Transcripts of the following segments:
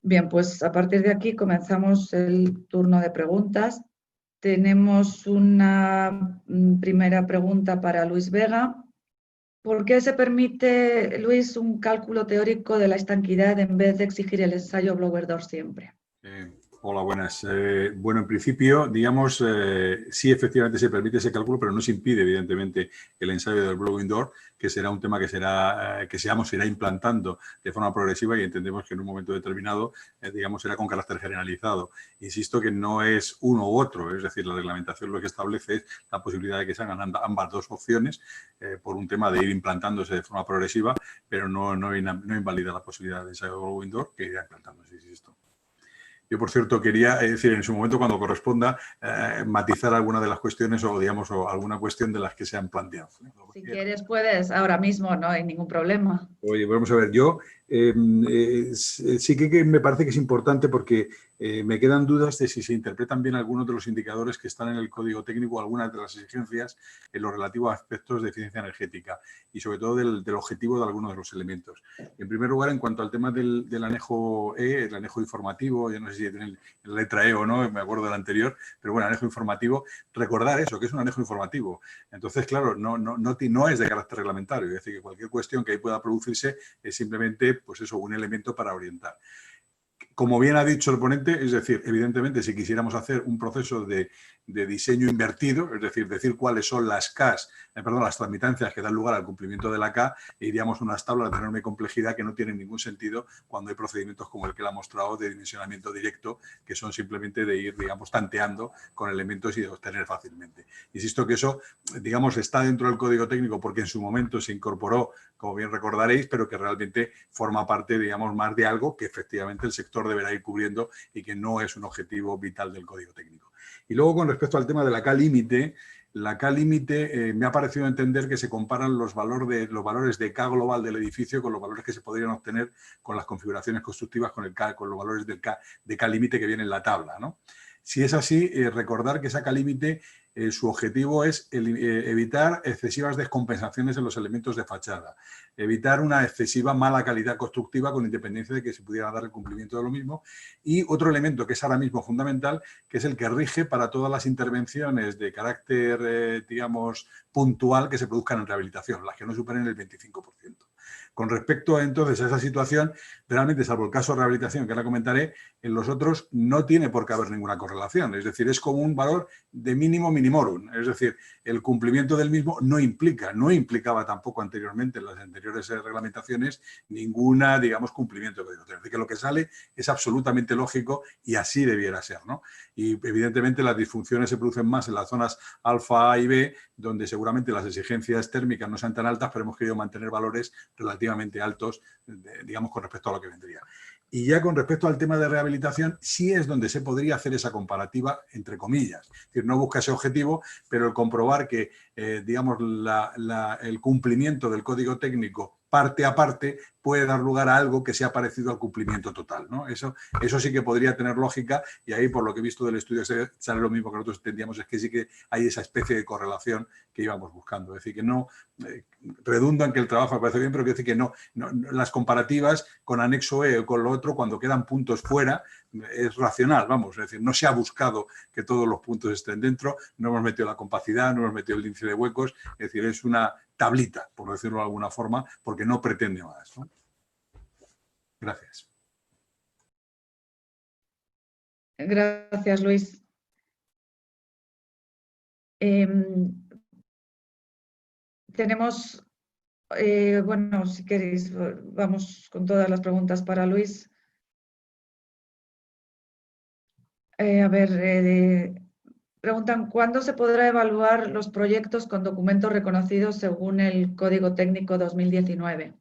Bien, pues a partir de aquí comenzamos el turno de preguntas. Tenemos una primera pregunta para Luis Vega. ¿Por qué se permite, Luis, un cálculo teórico de la estanquidad en vez de exigir el ensayo blower door siempre? Hola, buenas. Bueno, en principio, digamos, sí efectivamente se permite ese cálculo, pero no se impide, evidentemente, el ensayo del blowing door, que será un tema que se irá implantando de forma progresiva y entendemos que en un momento determinado, digamos, será con carácter generalizado. Insisto que no es uno u otro, es decir, la reglamentación lo que establece es la posibilidad de que se hagan ambas dos opciones por un tema de ir implantándose de forma progresiva, pero no invalida la posibilidad de ensayo del blowing door que irá implantándose, insisto. Yo, por cierto, quería decir en su momento, cuando corresponda, matizar alguna de las cuestiones o, digamos, o alguna cuestión de las que se han planteado. Si quieres, puedes ahora mismo, no hay ningún problema. Oye, vamos a ver, yo sí que me parece que es importante porque me quedan dudas de si se interpretan bien algunos de los indicadores que están en el código técnico, algunas de las exigencias en lo relativo a aspectos de eficiencia energética y sobre todo del objetivo de algunos de los elementos. En primer lugar, en cuanto al tema del anejo E, el anejo informativo, yo no sé si tiene la letra E o no, me acuerdo del anterior, pero bueno, anejo informativo, recordar eso, que es un anejo informativo. Entonces, claro, no es de carácter reglamentario, es decir, que cualquier cuestión que ahí pueda producirse es simplemente, pues eso, un elemento para orientar. Como bien ha dicho el ponente, es decir, evidentemente, si quisiéramos hacer un proceso de diseño invertido, es decir cuáles son las Ks, las tramitancias que dan lugar al cumplimiento de la K, iríamos a unas tablas de enorme complejidad que no tienen ningún sentido cuando hay procedimientos como el que le ha mostrado de dimensionamiento directo, que son simplemente de ir, digamos, tanteando con elementos y de obtener fácilmente. Insisto que eso, digamos, está dentro del código técnico porque en su momento se incorporó, como bien recordaréis, pero que realmente forma parte, digamos, más de algo que efectivamente el sector deberá ir cubriendo y que no es un objetivo vital del código técnico. Y luego, con respecto al tema de la K-límite, la K-límite me ha parecido entender que se comparan los valores de K global del edificio con los valores que se podrían obtener con las configuraciones constructivas con los valores de K-límite que viene en la tabla, ¿no? Si es así, recordar que esa K-límite, su objetivo es evitar excesivas descompensaciones en los elementos de fachada, evitar una excesiva mala calidad constructiva con independencia de que se pudiera dar el cumplimiento de lo mismo. Y otro elemento que es ahora mismo fundamental, que es el que rige para todas las intervenciones de carácter, digamos, puntual que se produzcan en rehabilitación, las que no superen el 25%. Con respecto entonces a esa situación, realmente, salvo el caso de rehabilitación que ahora comentaré, en los otros no tiene por qué haber ninguna correlación. Es decir, es como un valor de mínimo minimorum. Es decir, el cumplimiento del mismo no implicaba tampoco anteriormente en las anteriores reglamentaciones ninguna, digamos, cumplimiento. Es decir, que lo que sale es absolutamente lógico y así debiera ser, ¿no? Y evidentemente las disfunciones se producen más en las zonas alfa A y B, donde seguramente las exigencias térmicas no sean tan altas, pero hemos querido mantener valores relativamente altos, digamos, con respecto a lo que vendría. Y ya con respecto al tema de rehabilitación, sí es donde se podría hacer esa comparativa, entre comillas. Es decir, no busca ese objetivo, pero el comprobar que, digamos, el cumplimiento del código técnico parte a parte puede dar lugar a algo que sea parecido al cumplimiento total, ¿no? Eso sí que podría tener lógica y ahí, por lo que he visto del estudio, sale lo mismo que nosotros entendíamos, es que sí que hay esa especie de correlación que íbamos buscando. Es decir, que no redunda en que el trabajo me parece bien, pero quiero decir que no, las comparativas con anexo E o con lo otro, cuando quedan puntos fuera, es racional, vamos, es decir, no se ha buscado que todos los puntos estén dentro, no hemos metido la compacidad, no hemos metido el índice de huecos, es decir, es una tablita, por decirlo de alguna forma, porque no pretende más, ¿no? Gracias. Gracias, Luis. Tenemos, bueno, si queréis, vamos con todas las preguntas para Luis. Preguntan, ¿cuándo se podrá evaluar los proyectos con documentos reconocidos según el Código Técnico 2019?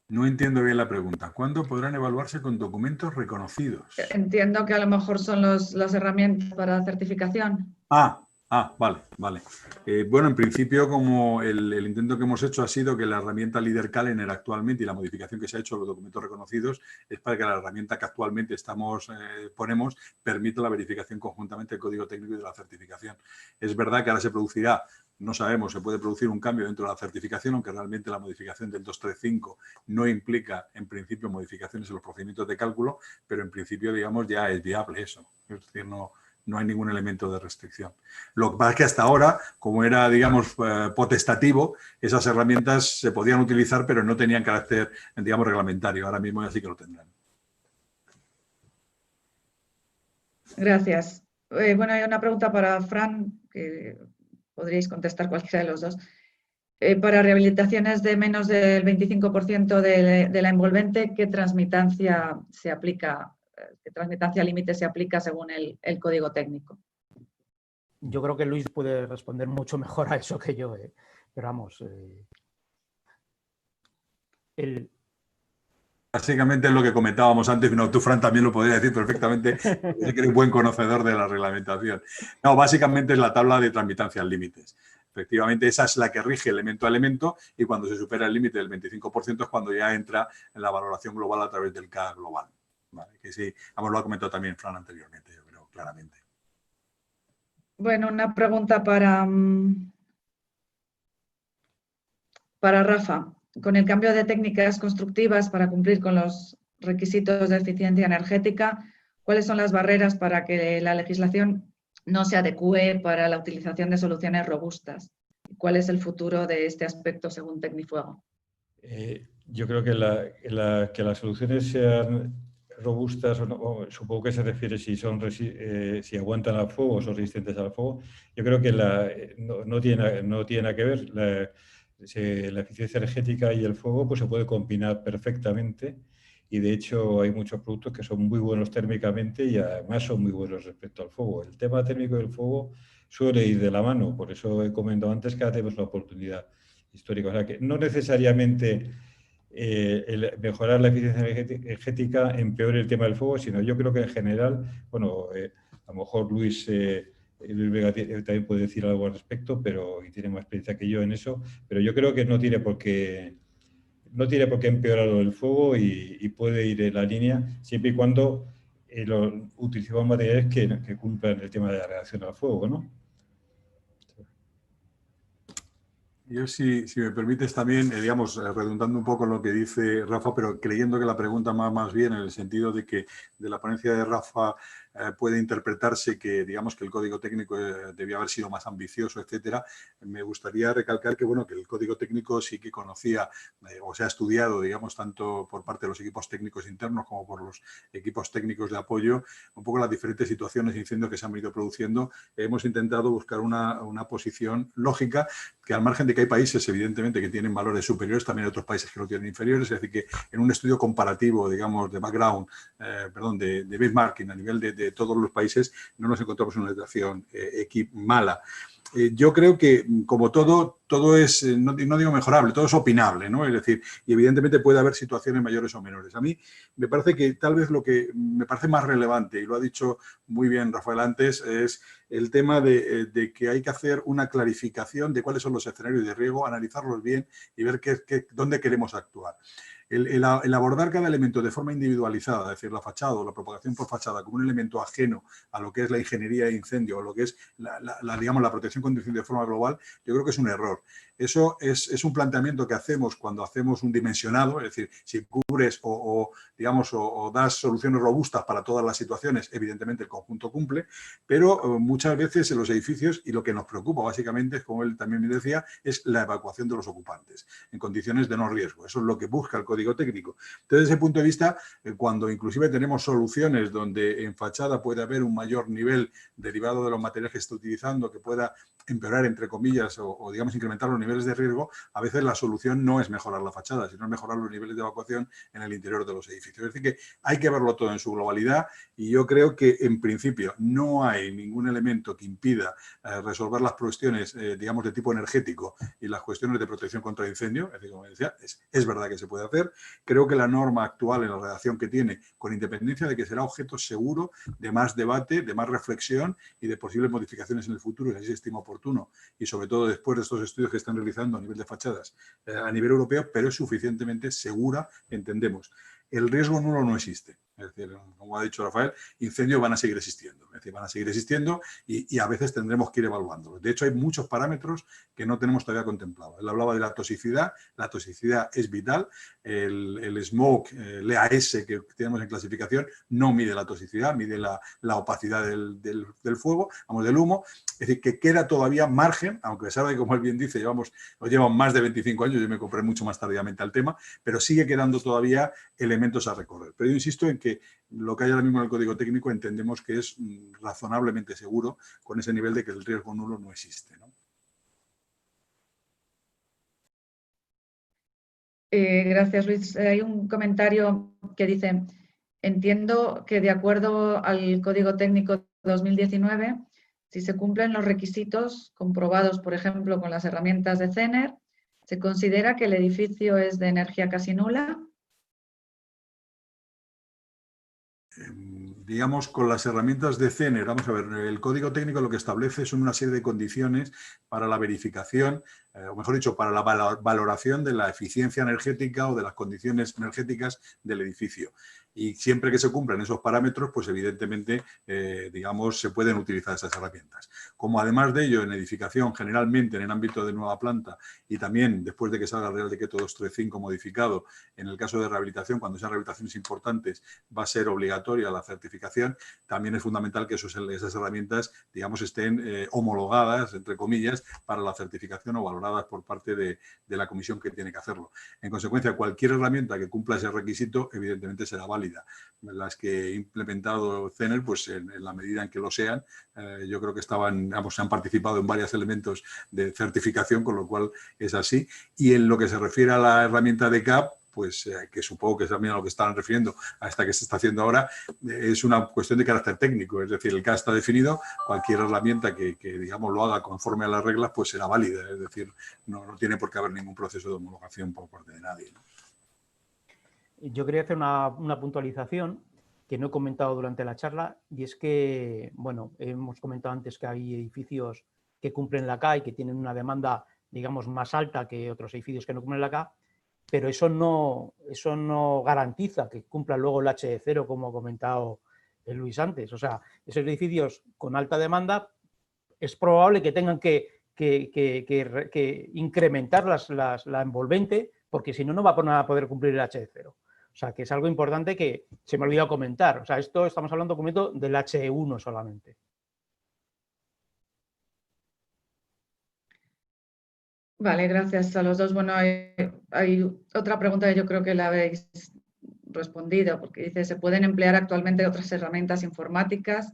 No entiendo bien la pregunta. ¿Cuándo podrán evaluarse con documentos reconocidos? Entiendo que a lo mejor son las herramientas para certificación. Vale. Bueno, en principio, como el intento que hemos hecho ha sido que la herramienta Leader Calendar actualmente y la modificación que se ha hecho a los documentos reconocidos es para que la herramienta que actualmente ponemos permita la verificación conjuntamente del código técnico y de la certificación. Es verdad que ahora se producirá no sabemos, se puede producir un cambio dentro de la certificación, aunque realmente la modificación del 235 no implica, en principio, modificaciones en los procedimientos de cálculo, pero en principio, digamos, ya es viable eso. Es decir, no hay ningún elemento de restricción. Lo que pasa es que hasta ahora, como era, digamos, potestativo, esas herramientas se podían utilizar, pero no tenían carácter, digamos, reglamentario. Ahora mismo ya sí que lo tendrán. Gracias. Bueno, hay una pregunta para Fran, que podríais contestar cualquiera de los dos. Para rehabilitaciones de menos del 25% de la envolvente, ¿qué transmitancia se aplica? ¿Qué transmitancia límite se aplica según el código técnico? Yo creo que Luis puede responder mucho mejor a eso que yo, pero vamos. Básicamente es lo que comentábamos antes, no, tú, Fran, también lo podrías decir perfectamente, sé que eres buen conocedor de la reglamentación. No, básicamente es la tabla de transmitancias límites. Efectivamente, esa es la que rige elemento a elemento y cuando se supera el límite del 25% es cuando ya entra en la valoración global a través del K global. ¿Vale? Que sí, vamos, lo ha comentado también Fran anteriormente, yo creo, claramente. Bueno, una pregunta para Rafa. Con el cambio de técnicas constructivas para cumplir con los requisitos de eficiencia energética, ¿cuáles son las barreras para que la legislación no se adecue para la utilización de soluciones robustas? ¿Cuál es el futuro de este aspecto según Tecnifuego? Yo creo que, que las soluciones sean robustas, o supongo que se refiere si si aguantan al fuego o son resistentes al fuego. Yo creo que no tiene nada que ver. La eficiencia energética y el fuego pues se puede combinar perfectamente y de hecho hay muchos productos que son muy buenos térmicamente y además son muy buenos respecto al fuego. El tema térmico del fuego suele ir de la mano, por eso he comentado antes que ahora tenemos la oportunidad histórica. O sea que no necesariamente el mejorar la eficiencia energética empeore el tema del fuego, sino yo creo que en general, bueno, a lo mejor Luis Vega también puede decir algo al respecto, y tiene más experiencia que yo en eso, pero yo creo que no tiene por qué empeorar el fuego y puede ir en la línea siempre y cuando utilicemos materiales que cumplan el tema de la reacción al fuego, ¿no? Yo, si me permites también, digamos, redundando un poco en lo que dice Rafa, pero creyendo que la pregunta más bien en el sentido de que de la ponencia de Rafa puede interpretarse que, digamos, que el código técnico debía haber sido más ambicioso, etcétera. Me gustaría recalcar que, bueno, que el código técnico sí que conocía o se ha estudiado, digamos, tanto por parte de los equipos técnicos internos como por los equipos técnicos de apoyo, un poco las diferentes situaciones de incendio que se han venido produciendo. Hemos intentado buscar una posición lógica que, al margen de que hay países, evidentemente, que tienen valores superiores, también hay otros países que lo tienen inferiores, es decir, que en un estudio comparativo, digamos, de background, de benchmarking a nivel de todos los países, no nos encontramos en una situación mala. Yo creo que, como todo es, no digo mejorable, todo es opinable, ¿no? Es decir, y evidentemente puede haber situaciones mayores o menores. A mí me parece que tal vez lo que me parece más relevante, y lo ha dicho muy bien Rafael antes, es el tema de que hay que hacer una clarificación de cuáles son los escenarios de riesgo, analizarlos bien y ver dónde queremos actuar. El abordar cada elemento de forma individualizada, es decir, la fachada o la propagación por fachada como un elemento ajeno a lo que es la ingeniería de incendio o lo que es digamos, la protección contra incendio de forma global, yo creo que es un error. Eso es un planteamiento que hacemos cuando hacemos un dimensionado, es decir, si cubres o das soluciones robustas para todas las situaciones, evidentemente el conjunto cumple, pero muchas veces en los edificios, y lo que nos preocupa básicamente, como él también me decía, es la evacuación de los ocupantes en condiciones de no riesgo. Eso es lo que busca el código técnico. Entonces, desde ese punto de vista, cuando inclusive tenemos soluciones donde en fachada puede haber un mayor nivel derivado de los materiales que se está utilizando, que pueda empeorar, entre comillas, o digamos, incrementar los niveles de riesgo, a veces la solución no es mejorar la fachada, sino mejorar los niveles de evacuación en el interior de los edificios. Es decir, que hay que verlo todo en su globalidad y yo creo que, en principio, no hay ningún elemento que impida resolver las cuestiones, digamos, de tipo energético y las cuestiones de protección contra incendio. Es decir, como decía, es verdad que se puede hacer. Creo que la norma actual, en la redacción que tiene, con independencia de que será objeto seguro de más debate, de más reflexión y de posibles modificaciones en el futuro, si así se estima oportuno, y sobre todo después de estos estudios que están realizando a nivel de fachadas a nivel europeo, pero es suficientemente segura, entendemos. El riesgo nulo no existe. Es decir, como ha dicho Rafael, incendios van a seguir existiendo. Es decir, van a seguir existiendo y a veces tendremos que ir evaluándolos. De hecho, hay muchos parámetros que no tenemos todavía contemplados. Él hablaba de la toxicidad es vital. El smoke, el EAS que tenemos en clasificación, no mide la toxicidad, mide la opacidad del fuego, vamos, del humo. Es decir, que queda todavía margen, aunque sabe que, como él bien dice, llevamos más de 25 años, yo me compré mucho más tardíamente al tema, pero sigue quedando todavía elementos a recorrer. Pero yo insisto en que lo que hay ahora mismo en el código técnico entendemos que es razonablemente seguro con ese nivel de que el riesgo nulo no existe, ¿no? Gracias, Luis. Hay un comentario que dice, entiendo que de acuerdo al Código Técnico 2019, si se cumplen los requisitos comprobados, por ejemplo, con las herramientas de CENER, ¿se considera que el edificio es de energía casi nula? Digamos, con las herramientas de CENER, vamos a ver, el código técnico lo que establece son una serie de condiciones para la verificación, o mejor dicho, para la valoración de la eficiencia energética o de las condiciones energéticas del edificio. Y siempre que se cumplan esos parámetros, pues evidentemente, digamos, se pueden utilizar esas herramientas. Como además de ello, en edificación, generalmente en el ámbito de nueva planta y también después de que salga el Real Decreto 235 modificado, en el caso de rehabilitación, cuando sean rehabilitaciones importantes, va a ser obligatoria la certificación. También es fundamental que esas herramientas, digamos, estén homologadas, entre comillas, para la certificación o valoradas por parte de la comisión que tiene que hacerlo. En consecuencia, cualquier herramienta que cumpla ese requisito, evidentemente será válida. Las que he implementado CENER, pues en la medida en que lo sean, yo creo que se han participado en varios elementos de certificación, con lo cual es así. Y en lo que se refiere a la herramienta de CAP, pues que supongo que es también a lo que están refiriendo a esta que se está haciendo ahora, es una cuestión de carácter técnico, es decir, el CAP está definido, cualquier herramienta que digamos lo haga conforme a las reglas, pues será válida, es decir, no tiene por qué haber ningún proceso de homologación por parte de nadie, ¿no? Yo quería hacer una puntualización que no he comentado durante la charla, y es que, bueno, hemos comentado antes que hay edificios que cumplen la K y que tienen una demanda, digamos, más alta que otros edificios que no cumplen la K, pero eso no garantiza que cumplan luego el HE0, como ha comentado Luis antes. O sea, esos edificios con alta demanda es probable que tengan que incrementar la envolvente, porque si no, no van a poder cumplir el HE0. O sea, que es algo importante que se me ha olvidado comentar. O sea, esto estamos hablando, documento del HE1 solamente. Vale, gracias a los dos. Bueno, hay otra pregunta que yo creo que la habéis respondido, porque dice, ¿se pueden emplear actualmente otras herramientas informáticas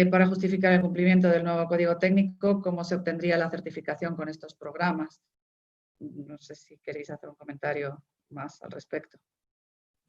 para justificar el cumplimiento del nuevo código técnico? ¿Cómo se obtendría la certificación con estos programas? No sé si queréis hacer un comentario más al respecto.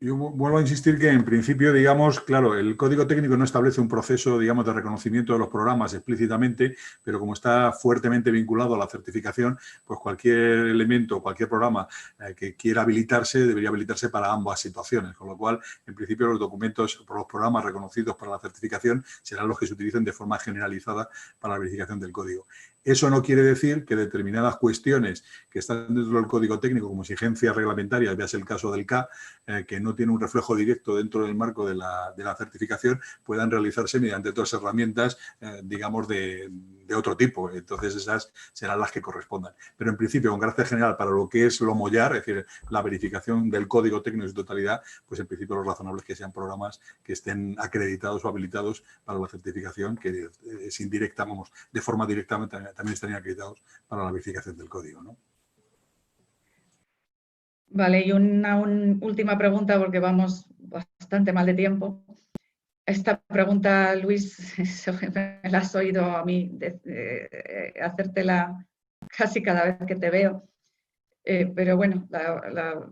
Yo vuelvo a insistir que en principio, digamos, claro, el código técnico no establece un proceso, digamos, de reconocimiento de los programas explícitamente, pero como está fuertemente vinculado a la certificación, pues cualquier elemento, cualquier programa que quiera habilitarse, debería habilitarse para ambas situaciones, con lo cual, en principio, los documentos, los programas reconocidos para la certificación serán los que se utilicen de forma generalizada para la verificación del código. Eso no quiere decir que determinadas cuestiones que están dentro del código técnico, como exigencias reglamentarias, veas el caso del K, que no tiene un reflejo directo dentro del marco de la certificación, puedan realizarse mediante otras herramientas, digamos, de otro tipo. Entonces, esas serán las que correspondan. Pero, en principio, con carácter general, para lo que es lo MOYAR, es decir, la verificación del código técnico en su totalidad, pues, en principio, lo razonable es que sean programas que estén acreditados o habilitados para la certificación, que es indirecta, vamos, de forma directa también estarían acreditados para la verificación del código, ¿no? Vale, y una última pregunta, porque vamos bastante mal de tiempo. Esta pregunta, Luis, me la has oído a mí hacértela casi cada vez que te veo. Pero bueno, la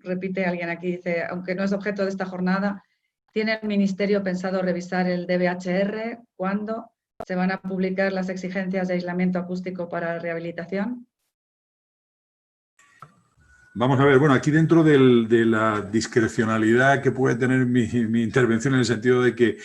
repite alguien aquí, dice, aunque no es objeto de esta jornada, ¿tiene el Ministerio pensado revisar el DBHR? ¿Cuándo se van a publicar las exigencias de aislamiento acústico para la rehabilitación? Vamos a ver, bueno, aquí dentro de la discrecionalidad que puede tener mi intervención, en el sentido de que,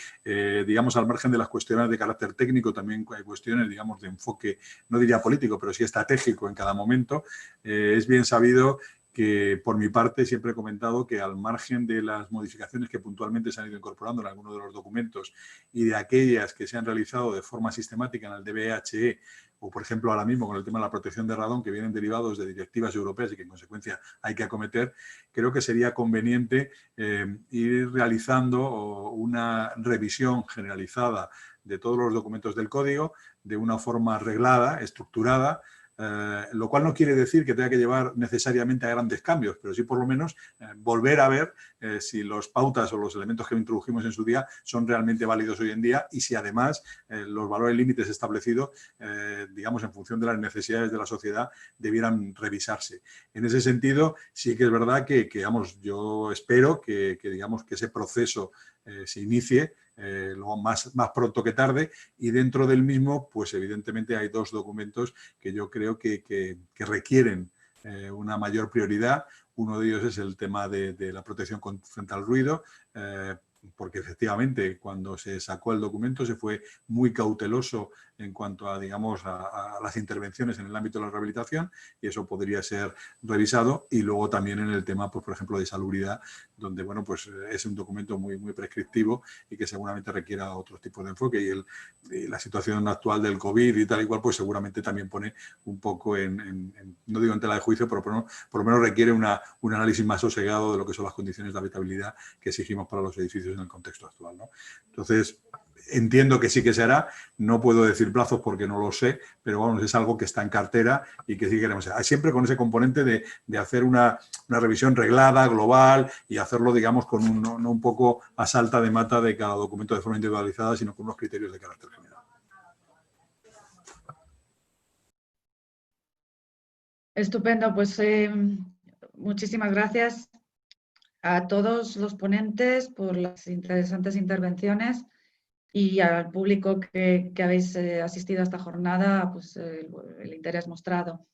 digamos, al margen de las cuestiones de carácter técnico, también hay cuestiones, digamos, de enfoque, no diría político, pero sí estratégico en cada momento. Es bien sabido que por mi parte siempre he comentado que al margen de las modificaciones que puntualmente se han ido incorporando en algunos de los documentos y de aquellas que se han realizado de forma sistemática en el DBHE, o por ejemplo ahora mismo con el tema de la protección de radón, que vienen derivados de directivas europeas y que en consecuencia hay que acometer, creo que sería conveniente ir realizando una revisión generalizada de todos los documentos del código de una forma reglada, estructurada, lo cual no quiere decir que tenga que llevar necesariamente a grandes cambios, pero sí por lo menos volver a ver si los pautas o los elementos que introdujimos en su día son realmente válidos hoy en día y si además los valores límites establecidos, digamos, en función de las necesidades de la sociedad, debieran revisarse. En ese sentido, sí que es verdad que vamos, yo espero que digamos, que ese proceso se inicie lo más pronto que tarde, y dentro del mismo, pues evidentemente hay dos documentos que yo creo que requieren una mayor prioridad. Uno de ellos es el tema de la protección frente al ruido, porque efectivamente cuando se sacó el documento se fue muy cauteloso en cuanto a, digamos, a las intervenciones en el ámbito de la rehabilitación, y eso podría ser revisado. Y luego también en el tema, pues, por ejemplo, de salubridad, donde, bueno, pues es un documento muy prescriptivo y que seguramente requiera otro tipo de enfoque, y la situación actual del COVID y tal y cual, pues seguramente también pone un poco no digo en tela de juicio, pero por lo menos requiere un análisis más sosegado de lo que son las condiciones de habitabilidad que exigimos para los edificios en el contexto actual, ¿no? Entonces, entiendo que sí que se hará, no puedo decir plazos porque no lo sé, pero vamos, es algo que está en cartera y que sí queremos hacer. Siempre con ese componente de hacer una revisión reglada, global, y hacerlo, digamos, con no un poco a salta de mata de cada documento de forma individualizada, sino con unos criterios de carácter general. Estupendo, pues muchísimas gracias a todos los ponentes por las interesantes intervenciones, y al público que habéis asistido a esta jornada, pues el interés mostrado.